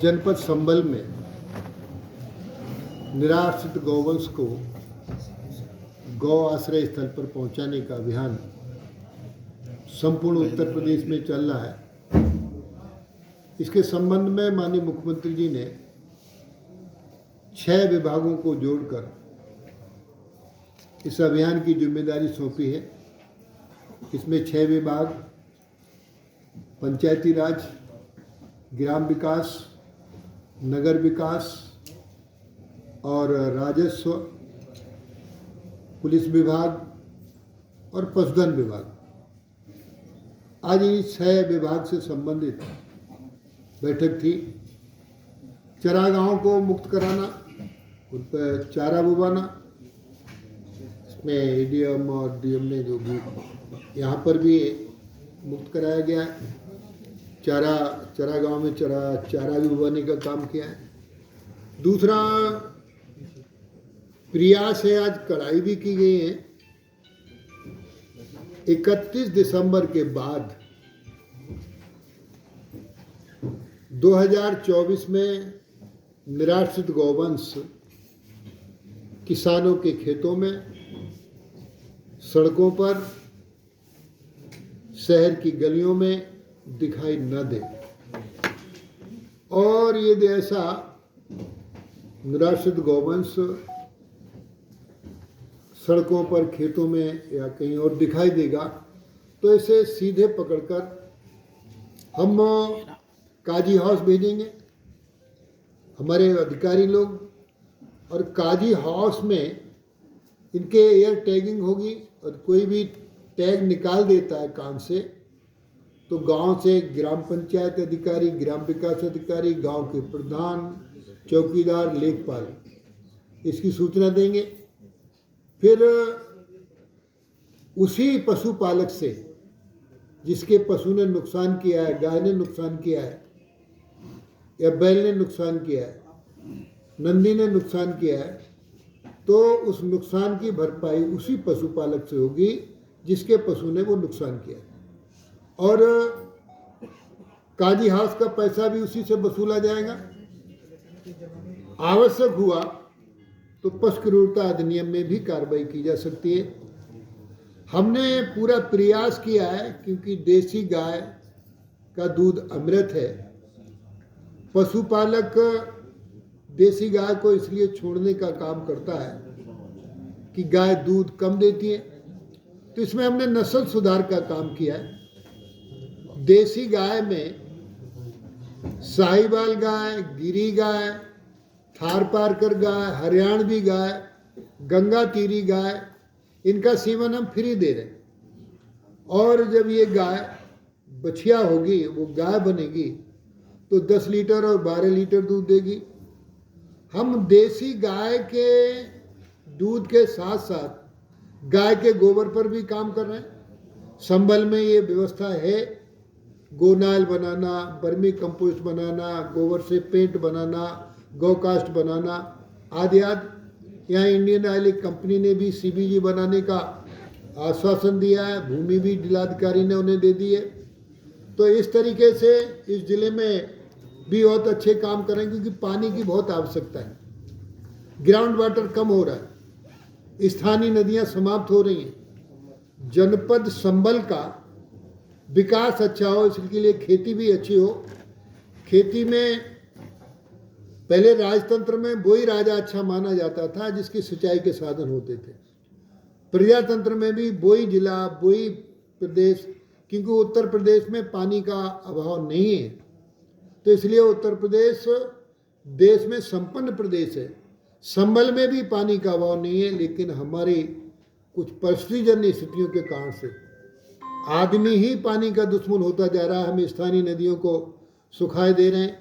जनपद संबल में निराश्रित गौवंश को गौ आश्रय स्थल पर पहुंचाने का अभियान संपूर्ण उत्तर प्रदेश में चल रहा है। इसके संबंध में माननीय मुख्यमंत्री जी ने 6 विभागों को जोड़कर इस अभियान की जिम्मेदारी सौंपी है। इसमें 6 विभाग पंचायती राज, ग्राम विकास, नगर विकास और राजस्व, पुलिस विभाग और पशुधन विभाग। आज इन 6 विभाग से संबंधित बैठक थी। चरागाहों को मुक्त कराना, उन पर चारा बुवाना, इसमें एडीएम और डीएम ने जो भी यहाँ पर भी मुक्त कराया गया है। चरागाहों में चारा भी बुवाने का काम किया है। दूसरा प्रयास है, आज कढ़ाई भी की गई है। 31 दिसंबर के बाद 2024 में निराश्रित गौवंश किसानों के खेतों में, सड़कों पर, शहर की गलियों में दिखाई न दे। और यदि ऐसा निराश्रित गौवंश सड़कों पर, खेतों में या कहीं और दिखाई देगा तो इसे सीधे पकड़कर हम काजी हाउस भेजेंगे, हमारे अधिकारी लोग, और काजी हाउस में इनके एयर टैगिंग होगी। और कोई भी टैग निकाल देता है कान से तो गांव से ग्राम पंचायत अधिकारी, ग्राम विकास अधिकारी, गांव के प्रधान, चौकीदार, लेखपाल इसकी सूचना देंगे। फिर उसी पशुपालक से जिसके पशु ने नुकसान किया है, गाय ने नुकसान किया है या बैल ने नुकसान किया है, नंदी ने नुकसान किया है, तो उस नुकसान की भरपाई उसी पशुपालक से होगी जिसके पशु ने वो नुकसान किया है। और काजी हाउस का पैसा भी उसी से वसूला जाएगा। आवश्यक हुआ तो पशु क्रूरता अधिनियम में भी कार्रवाई की जा सकती है। हमने पूरा प्रयास किया है, क्योंकि देसी गाय का दूध अमृत है। पशुपालक देसी गाय को इसलिए छोड़ने का काम करता है कि गाय दूध कम देती है, तो इसमें हमने नस्ल सुधार का काम किया है। देसी गाय में साहिवाल गाय, गिरी गाय, थारपारकर गाय, हरियाणवी गाय, गंगा तीरी गाय, इनका सीमन हम फ्री दे रहे हैं। और जब ये गाय बछिया होगी, वो गाय बनेगी, तो 10 लीटर और 12 लीटर दूध देगी। हम देसी गाय के दूध के साथ साथ गाय के गोबर पर भी काम कर रहे हैं। संबल में ये व्यवस्था है, गोनाल बनाना, वर्मी कंपोस्ट बनाना, गोबर से पेंट बनाना, गौकास्ट बनाना आदि आदि। यहाँ इंडियन ऑयल कंपनी ने भी सीबीजी बनाने का आश्वासन दिया है, भूमि भी जिलाधिकारी ने उन्हें दे दी है। तो इस तरीके से इस जिले में भी बहुत अच्छे काम करें, क्योंकि पानी की बहुत आवश्यकता है। ग्राउंड वाटर कम हो रहा है, स्थानीय नदियाँ समाप्त हो रही हैं। जनपद संबल का विकास अच्छा हो, इसके लिए खेती भी अच्छी हो। खेती में पहले राजतंत्र में वही राजा अच्छा माना जाता था जिसकी सिंचाई के साधन होते थे। प्रजातंत्र में भी वही जिला, वही प्रदेश, क्योंकि उत्तर प्रदेश में पानी का अभाव नहीं है, तो इसलिए उत्तर प्रदेश देश में संपन्न प्रदेश है। संबल में भी पानी का अभाव नहीं है, लेकिन हमारी कुछ परिस्थितिजन्य स्थितियों के कारण से आदमी ही पानी का दुश्मन होता जा रहा है। हम स्थानीय नदियों को सुखाए दे रहे हैं,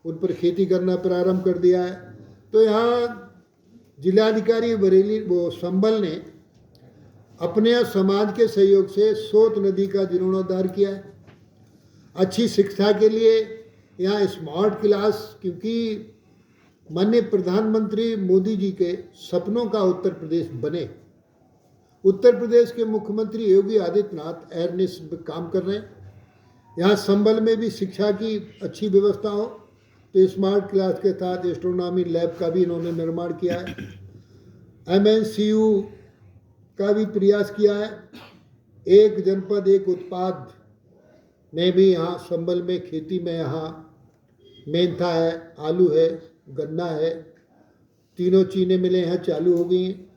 उन पर खेती करना प्रारंभ कर दिया है। तो यहाँ जिलाधिकारी बरेली संबल ने अपने समाज के सहयोग से सोत नदी का जीर्णोद्धार किया है। अच्छी शिक्षा के लिए यहाँ स्मार्ट क्लास, क्योंकि माननीय प्रधानमंत्री मोदी जी के सपनों का उत्तर प्रदेश बने। उत्तर प्रदेश के मुख्यमंत्री योगी आदित्यनाथ एयरनेस पर काम कर रहे हैं। यहाँ संबल में भी शिक्षा की अच्छी व्यवस्था हो, तो स्मार्ट क्लास के साथ एस्ट्रोनॉमी लैब का भी इन्होंने निर्माण किया है। MNCU का भी प्रयास किया है। एक जनपद एक उत्पाद में भी यहाँ संबल में खेती में यहाँ मेंथा है, आलू है, गन्ना है, तीनों चीनी मिलें यहाँ चालू हो गई हैं।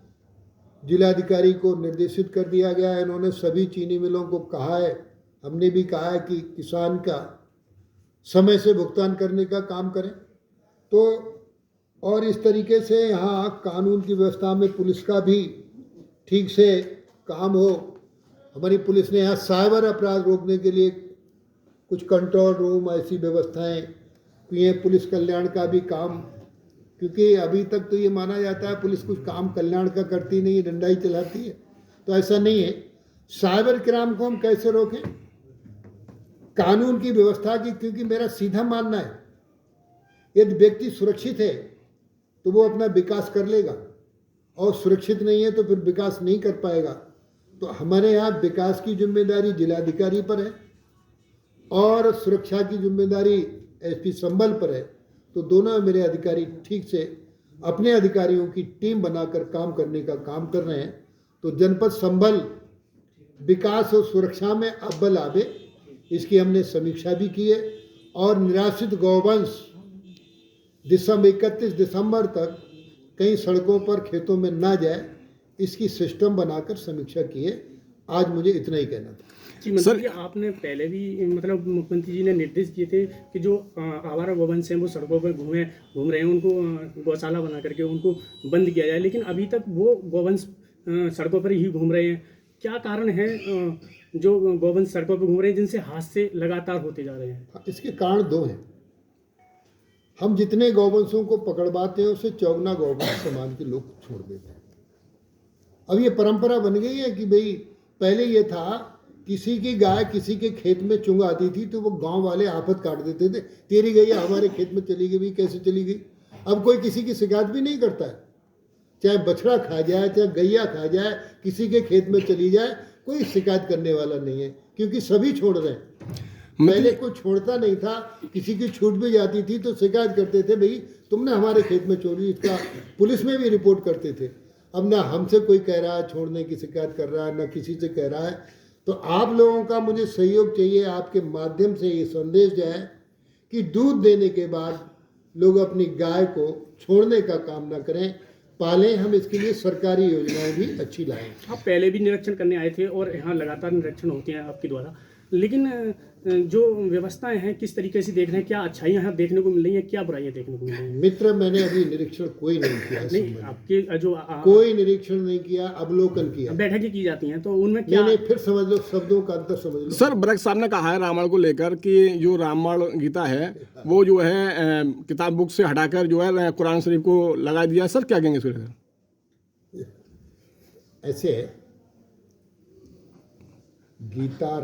जिलाधिकारी को निर्देशित कर दिया गया है, इन्होंने सभी चीनी मिलों को कहा है, हमने भी कहा है कि किसान का समय से भुगतान करने का काम करें। तो और इस तरीके से यहाँ कानून की व्यवस्था में पुलिस का भी ठीक से काम हो। हमारी पुलिस ने यहाँ साइबर अपराध रोकने के लिए कुछ कंट्रोल रूम ऐसी व्यवस्थाएं की हैं। पुलिस कल्याण का भी काम, क्योंकि अभी तक तो ये माना जाता है पुलिस कुछ काम कल्याण का करती नहीं है, डंडा ही चलाती है, तो ऐसा नहीं है। साइबर क्राइम को हम कैसे रोकें, कानून की व्यवस्था की, क्योंकि मेरा सीधा मानना है यदि व्यक्ति सुरक्षित है तो वो अपना विकास कर लेगा, और सुरक्षित नहीं है तो फिर विकास नहीं कर पाएगा। तो हमारे यहाँ विकास की जिम्मेदारी जिलाधिकारी पर है और सुरक्षा की जिम्मेदारी SP संबल पर है। तो दोनों मेरे अधिकारी ठीक से अपने अधिकारियों की टीम बनाकर काम करने का काम कर रहे हैं। तो जनपद संबल विकास और सुरक्षा में अव्वल आवे, इसकी हमने समीक्षा भी की है। और निराश्रित गौवंश 31 दिसंबर तक कहीं सड़कों पर खेतों में ना जाए, इसकी सिस्टम बनाकर समीक्षा की है। आज मुझे इतना ही कहना था। जी मंत्री जी, आपने पहले भी मतलब मुख्यमंत्री जी ने निर्देश दिए थे कि जो आवारा गौवंश हैं वो सड़कों पर घूम रहे हैं, उनको गौशाला बना करके उनको बंद किया जाए, लेकिन अभी तक वो गौवंश सड़कों पर ही घूम रहे हैं। क्या कारण है जो गौवंश सड़कों पर घूम रहे हैं जिनसे हादसे लगातार होते जा रहे हैं? इसके कारण दो हैं। हम जितने गौवंशों को पकड़वाते हैं उससे 54 गौवंश समाज के लोग छोड़ देते हैं। अब ये परंपरा बन गई है कि भाई पहले ये था किसी की गाय किसी के खेत में चुंग आती थी तो वो गांव वाले आफत काट देते थे, तेरी गैया हमारे खेत में चली गई, कैसे चली गई। अब कोई किसी की शिकायत भी नहीं करता है, चाहे बछड़ा खा जाए चाहे गैया खा जाए, किसी के खेत में चली जाए कोई शिकायत करने वाला नहीं है, क्योंकि सभी छोड़ रहे हैं। पहले कोई छोड़ता नहीं था, किसी की छूट भी जाती थी तो शिकायत करते थे, भाई तुमने हमारे खेत में चोरी, इसका पुलिस में भी रिपोर्ट करते थे। अब ना हमसे कोई कह रहा है छोड़ने की शिकायत कर रहा है, ना किसी से कह रहा है। तो आप लोगों का मुझे सहयोग चाहिए, आपके माध्यम से ये संदेश जाए कि दूध देने के बाद लोग अपनी गाय को छोड़ने का काम ना करें, पालें। हम इसके लिए सरकारी योजनाएं भी अच्छी लाएं। आप पहले भी निरीक्षण करने आए थे और यहाँ लगातार निरीक्षण होते हैं आपके द्वारा, लेकिन जो व्यवस्थाएं हैं किस तरीके से देख रहे हैं? क्या अच्छाइयाँ यहाँ देखने को मिल रही है, क्या बुराइयाँ देखने को मिल रही हैं? मित्र, मैंने अभी निरीक्षण कोई नहीं किया, नहीं आपके जो कोई निरीक्षण नहीं किया, अवलोकन किया। बैठकें की जाती हैं तो उनमें क्या? नहीं, फिर समझ लो, शब्दों का अंतर समझ लो। सर, बरक साहब ने कहा है रामायण को लेकर कि जो रामायण गीता है वो जो है किताब बुक से हटाकर जो है कुरान शरीफ को लगा दिया। सर क्या कहेंगे इसको? ऐसे गीता